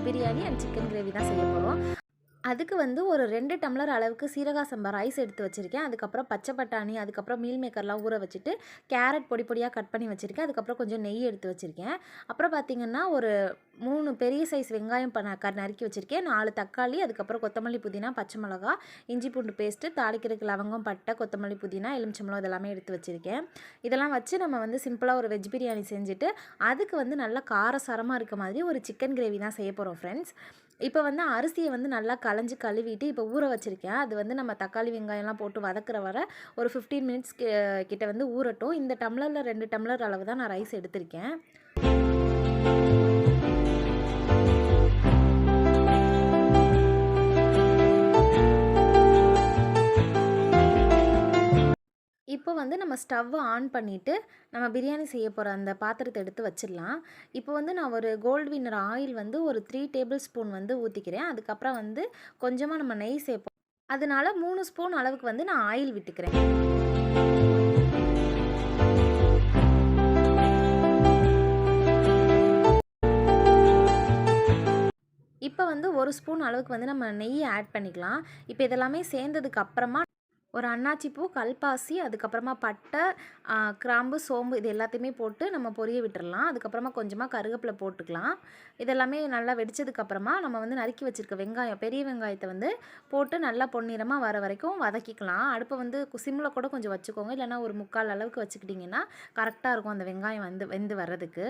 Biryani and chicken gravy தான் செய்ய போகிறோம். அதுக்கு வந்து ஒரு 2 டம்ளர் அளவுக்கு சீரக சம்பா ரைஸ் எடுத்து வச்சுருக்கேன். அதுக்கப்புறம் பச்சை பட்டாணி, அதுக்கப்புறம் மீல் மேக்கர்லாம் ஊற வச்சுட்டு கேரட் பொடி பொடியாக கட் பண்ணி வச்சுருக்கேன். அதுக்கப்புறம் கொஞ்சம் நெய் எடுத்து வச்சுருக்கேன். அப்புறம் பார்த்திங்கன்னா ஒரு 3 பெரிய சைஸ் வெங்காயம் நறுக்கி வச்சுருக்கேன். 4 தக்காளி, அதுக்கப்புறம் கொத்தமல்லி புதினா, பச்சை மிளகா, இஞ்சி பூண்டு பேஸ்ட்டு, தாளிக்கிறதுக்கு லவங்கம், பட்டை, கொத்தமல்லி புதினா, எலுமிச்சம்பழம் இதெல்லாமே எடுத்து வச்சுருக்கேன். இதெல்லாம் வச்சு நம்ம வந்து சிம்பிளாக ஒரு வெஜ் பிரியாணி செஞ்சுட்டு அதுக்கு வந்து நல்லா காரசாரமாக இருக்க மாதிரி ஒரு சிக்கன் கிரேவி தான் செய்ய போகிறோம் ஃப்ரெண்ட்ஸ். இப்போ வந்து அரிசியை வந்து நல்லா கழுவிட்டு இப்போ ஊற வச்சுருக்கேன். அது வந்து நம்ம தக்காளி வெங்காயம்லாம் போட்டு வதக்குற வர ஒரு 15 மினிட்ஸ் கிட்ட வந்து ஊறட்டும். இந்த டம்ளரில் 2 டம்ளர் அளவு தான் நான் ரைஸ் எடுத்திருக்கேன். இப்போ வந்து நம்ம ஸ்டவ்வை ஆன் பண்ணிவிட்டு நம்ம பிரியாணி செய்ய போகிற அந்த பாத்திரத்தை எடுத்து வச்சிடலாம். இப்போ வந்து நான் ஒரு கோல்டு வின்னர் ஆயில் வந்து ஒரு 3 டேபிள் ஸ்பூன் வந்து ஊற்றிக்கிறேன். அதுக்கப்புறம் வந்து கொஞ்சமாக நம்ம நெய் சேர்ப்போம். அதனால 3 ஸ்பூன் அளவுக்கு வந்து நான் ஆயில் விட்டுக்கிறேன். இப்போ வந்து 1 ஸ்பூன் அளவுக்கு வந்து நம்ம நெய் ஆட் பண்ணிக்கலாம். இப்போ இதெல்லாமே சேர்ந்ததுக்கு அப்புறமா ஒரு அன்னாச்சி பூ, கல்பாசி, அதுக்கப்புறமா பட்டை, கிராம்பு, சோம்பு இது எல்லாத்தையுமே போட்டு நம்ம பொரிய விட்டுறலாம். அதுக்கப்புறமா கொஞ்சமாக கருவேப்பிலை போட்டுக்கலாம். இதெல்லாமே நல்லா வெடித்ததுக்கப்புறமா நம்ம வந்து நறுக்கி வச்சுருக்க வெங்காயம், பெரிய வெங்காயத்தை வந்து போட்டு நல்லா பொன்னிறமாக வர வரைக்கும் வதக்கிக்கலாம். அடுப்பை வந்து சிம்மில் கூட கொஞ்சம் வச்சுக்கோங்க. இல்லைனா ஒரு 3/4 அளவுக்கு வச்சுக்கிட்டிங்கன்னா கரெக்டாக இருக்கும் அந்த வெங்காயம் வந்து வெந்து வர்றதுக்கு.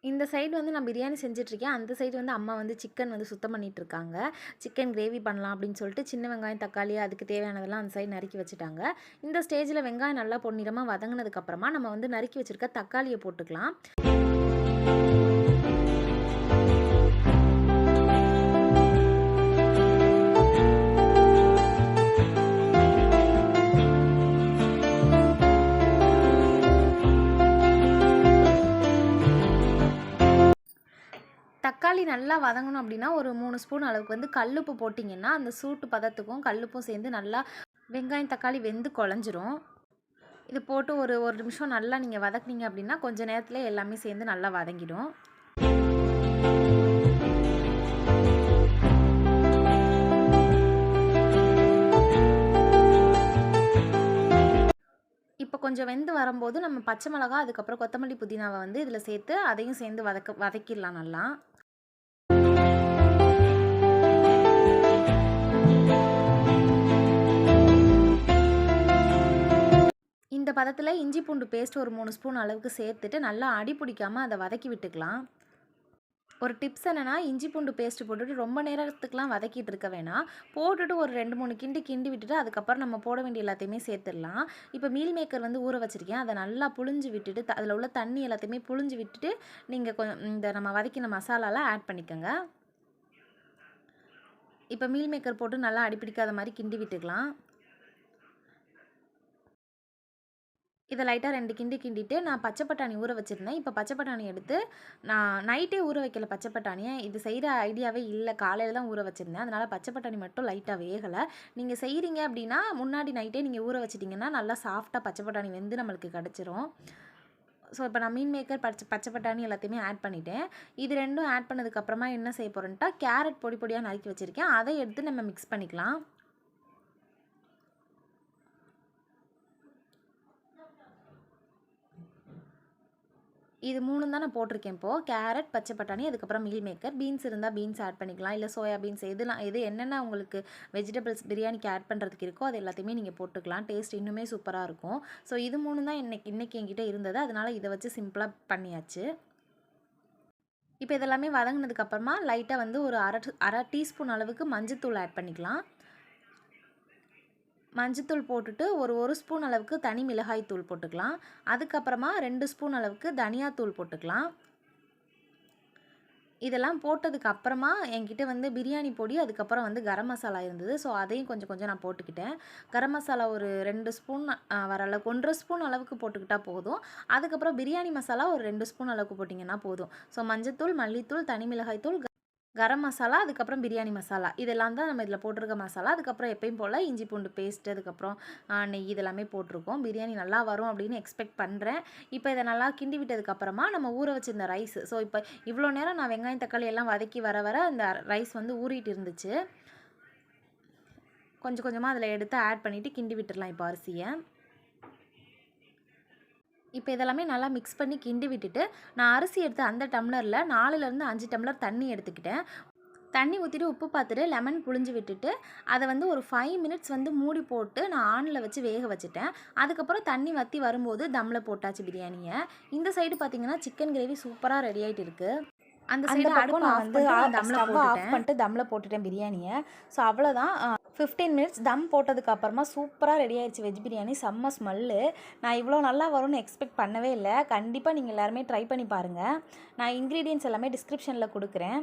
இந்த சைடு வந்து நான் பிரியாணி செஞ்சிட்ருக்கேன். அந்த சைடு வந்து அம்மா வந்து சிக்கன் வந்து சுத்தம் பண்ணிகிட்ருக்காங்க. சிக்கன் கிரேவி பண்ணலாம் அப்படின்னு சொல்லிட்டு சின்ன வெங்காயம், தக்காளி அதுக்கு தேவையானதெல்லாம் அந்த சைடு நறுக்கி வச்சுட்டாங்க. இந்த ஸ்டேஜில் வெங்காயம் நல்லா பொன்னிறமாக வதங்கினதுக்கப்புறமா நம்ம வந்து நறுக்கி வச்சுருக்க தக்காளியை போட்டுக்கலாம். தக்காளி நல்லா வதங்கணும் அப்படின்னா ஒரு 3 ஸ்பூன் அளவுக்கு வந்து கல்லுப்பு போட்டிங்கன்னா அந்த சூட்டு பதத்துக்கும் கல்லுப்பும் சேர்ந்து நல்லா வெங்காயம் தக்காளி வெந்து குழஞ்சிரும். இது போட்டு ஒரு நிமிஷம் நல்லா நீங்கள் வதக்குனீங்க அப்படின்னா கொஞ்சம் நேரத்தில் எல்லாமே சேர்ந்து நல்லா வதங்கிடும். இப்போ கொஞ்சம் வெந்து வரும்போது நம்ம பச்சை மிளகா, அதுக்கப்புறம் கொத்தமல்லி புதினாவை வந்து இதில் சேர்த்து அதையும் சேர்ந்து வதக்கிடலாம் நல்லா. இந்த பதத்தில் இஞ்சி பூண்டு பேஸ்ட் ஒரு 3 ஸ்பூன் அளவுக்கு சேர்த்துட்டு நல்லா அடி பிடிக்காமல் அதை வதக்கி விட்டுக்கலாம். ஒரு டிப்ஸ் என்னென்னா, இஞ்சி பூண்டு பேஸ்ட்டு போட்டுட்டு ரொம்ப நேரத்துக்குலாம் வதக்கிட்டு இருக்க வேணாம். போட்டுட்டு ஒரு 2-3 கிண்டி விட்டுட்டு அதுக்கப்புறம் நம்ம போட வேண்டிய எல்லாத்தையுமே சேர்த்துடலாம். இப்போ மீல் மேக்கர் வந்து ஊற வச்சுருக்கேன். அதை நல்லா புழிஞ்சு விட்டுட்டு அதில் உள்ள தண்ணி எல்லாத்தையுமே புழிஞ்சு விட்டுட்டு நீங்கள் இந்த நம்ம வதக்கின மசாலாலாம் ஆட் பண்ணிக்கோங்க. இப்போ மீல் மேக்கர் போட்டு நல்லா அடிப்பிடிக்காத மாதிரி கிண்டி விட்டுக்கலாம். இதை லைட்டாக 2 கிண்டிட்டு நான் பச்சை பட்டாணி ஊற வச்சுருந்தேன். இப்போ பச்சை பட்டாணி எடுத்து நான் நைட்டே ஊற வைக்கல பச்சை பட்டாணியை. இது செய்கிற ஐடியாவே இல்லை, காலையில் தான் ஊற வச்சுருந்தேன். அதனால் பச்சை பட்டாணி மட்டும் லைட்டாக வேகலை. நீங்கள் செய்கிறீங்க அப்படின்னா முன்னாடி நைட்டே நீங்கள் ஊற வச்சிட்டிங்கன்னா நல்லா சாஃப்டாக பச்சை பட்டாணி வெந்து நம்மளுக்கு கிடச்சிரும். ஸோ இப்போ நான் மீன் மேக்கர் பச்சை பட்டாணி எல்லாத்தையுமே ஆட் பண்ணிவிட்டேன். இது ரெண்டும் ஆட் பண்ணதுக்கப்புறமா என்ன செய்ய போகிறேன்ட்டா, கேரட் பொடி பொடியாக நறுக்கி வச்சுருக்கேன். அதை எடுத்து நம்ம மிக்ஸ் பண்ணிக்கலாம். இது 3 தான் நான் போட்டிருக்கேன் இப்போது. கேரட், பச்சை பட்டாணி, அதுக்கப்புறம் மீல் மேக்கர். பீன்ஸ் இருந்தால் பீன்ஸ் ஆட் பண்ணிக்கலாம், இல்லை சோயா பீன்ஸ் எது என்னென்ன உங்களுக்கு வெஜிடபிள்ஸ் பிரியாணிக்கு ஆட் பண்ணுறதுக்கு இருக்கோ அது எல்லாத்தையுமே நீங்கள் போட்டுக்கலாம். டேஸ்ட் இன்னுமே சூப்பராக இருக்கும். ஸோ இது 3 தான் இன்றைக்கி என்கிட்ட இருந்தது. அதனால் இதை வச்சு சிம்பிளாக பண்ணியாச்சு. இப்போ இதெல்லாமே வதங்கினதுக்கப்புறமா லைட்டாக வந்து ஒரு அரை டீஸ்பூன் அளவுக்கு மஞ்சத்தூள் ஆட் பண்ணிக்கலாம். மஞ்சத்தூள் போட்டுட்டு ஒரு ஸ்பூன் அளவுக்கு தனி மிளகாய் தூள் போட்டுக்கலாம். அதுக்கப்புறமா 2 ஸ்பூன் அளவுக்கு தனியாத்தூள் போட்டுக்கலாம். இதெல்லாம் போட்டதுக்கு அப்புறமா என்கிட்ட வந்து பிரியாணி பொடி, அதுக்கப்புறம் வந்து கரம் மசாலா இருந்தது. ஸோ அதையும் கொஞ்சம் நான் போட்டுக்கிட்டேன். கரம் மசாலா ஒரு 2 ஸ்பூன் வர அளவுக்கு 1.5 ஸ்பூன் அளவுக்கு போட்டுக்கிட்டால் போதும். அதுக்கப்புறம் பிரியாணி மசாலா ஒரு 2 ஸ்பூன் அளவுக்கு போட்டிங்கன்னா போதும். ஸோ மஞ்சத்தூள், மல்லித்தூள், தனி மிளகாய் தூள், கரம் மசாலா, அதுக்கப்புறம் பிரியாணி மசாலா இதெல்லாம் தான் நம்ம இதில் போட்டிருக்க மசாலா. அதுக்கப்புறம் எப்பயும் போல் இஞ்சி பூண்டு பேஸ்ட்டு, அதுக்கப்புறம் நெய் இதெல்லாமே போட்டிருக்கோம். பிரியாணி நல்லா வரும் அப்படின்னு எக்ஸ்பெக்ட் பண்ணுறேன். இப்போ இதை நல்லா கிண்டி விட்டதுக்கப்புறமா நம்ம ஊற வச்சிருந்த ரைஸ். ஸோ இப்போ இவ்வளோ நேரம் நான் வெங்காயம் தக்காளி எல்லாம் வதக்கி வர வர அந்த ரைஸ் வந்து ஊறிட்டு இருந்துச்சு. கொஞ்சம் கொஞ்சமாக அதில் எடுத்து ஆட் பண்ணிவிட்டு கிண்டி விட்டுடலாம் இப்போ அரிசியை. இப்போ இதெல்லாமே நல்லா மிக்ஸ் பண்ணி கிண்டி விட்டுட்டு, நான் அரிசி எடுத்த அந்த டம்ளரில் 4லேருந்து 5 டம்ளர் தண்ணி எடுத்துக்கிட்டேன். தண்ணி ஊற்றிட்டு உப்பு பார்த்துட்டு லெமன் புழிஞ்சு விட்டுட்டு, அதை வந்து ஒரு 5 மினிட்ஸ் வந்து மூடி போட்டு நான் ஆனில் வச்சு வேக வச்சுட்டேன். அதுக்கப்புறம் தண்ணி வற்றி வரும்போது தம்மில் போட்டாச்சு பிரியாணியை. இந்த சைடு பார்த்திங்கன்னா சிக்கன் கிரேவி சூப்பராக ரெடி ஆகிட்டு இருக்குது. அந்த சைடு அடுப்பு நான் வந்து ஆஃப் பண்ணிட்டு தம்மில் போட்டுட்டேன் பிரியாணியை. ஸோ அவ்வளோதான். 15 மினிட்ஸ் தம் போட்டதுக்கப்புறமா சூப்பராக ரெடி ஆயிடுச்சு வெஜ் பிரியாணி. செம்ம ஸ்மெல்லு. நான் இவ்வளோ நல்லா வரும்னு எக்ஸ்பெக்ட் பண்ணவே இல்லை. கண்டிப்பாக நீங்கள் எல்லாருமே ட்ரை பண்ணி பாருங்கள். நான் இன்க்ரீடியன்ட்ஸ் எல்லாமே டிஸ்கிரிப்ஷனில் கொடுக்குறேன்.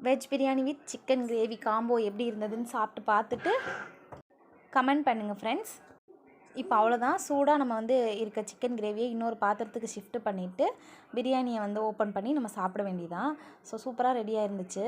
Veg biryani with chicken gravy combo எப்படி இருந்ததுன்னு சாப்பிட்டு பார்த்துட்டு கமெண்ட் பண்ணுங்கள் ஃப்ரெண்ட்ஸ். இப்போ அவ்வளோதான். சூடாக நம்ம வந்து இருக்க சிக்கன் கிரேவியை இன்னொரு பாத்திரத்துக்கு ஷிஃப்ட் பண்ணிவிட்டு பிரியாணியை வந்து ஓப்பன் பண்ணி நம்ம சாப்பிட வேண்டியதான். ஸோ சூப்பராக ரெடியாக இருந்துச்சு.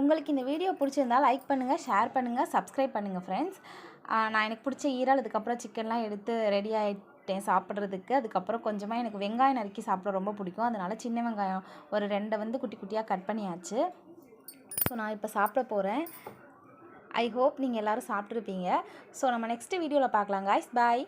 உங்களுக்கு இந்த வீடியோ பிடிச்சிருந்தால் லைக் பண்ணுங்கள், ஷேர் பண்ணுங்கள், சப்ஸ்கிரைப் பண்ணுங்கள் ஃப்ரெண்ட்ஸ். நான் எனக்கு பிடிச்ச ஈரால் அதுக்கப்புறம் சிக்கன்லாம் எடுத்து ரெடி ஆகிட்டேன் சாப்பிட்றதுக்கு. அதுக்கப்புறம் கொஞ்சமாக எனக்கு வெங்காயம் நறுக்கி சாப்பிட ரொம்ப பிடிக்கும். அதனால் சின்ன வெங்காயம் ஒரு 2 வந்து குட்டி குட்டியாக கட் பண்ணியாச்சு. ஸோ நான் இப்போ சாப்பிட போகிறேன். ஐ ஹோப் நீங்கள் எல்லோரும் சாப்பிட்ருப்பீங்க. ஸோ நம்ம நெக்ஸ்ட் வீடியோவில் பார்க்கலாம் காய்ஸ். பாய்.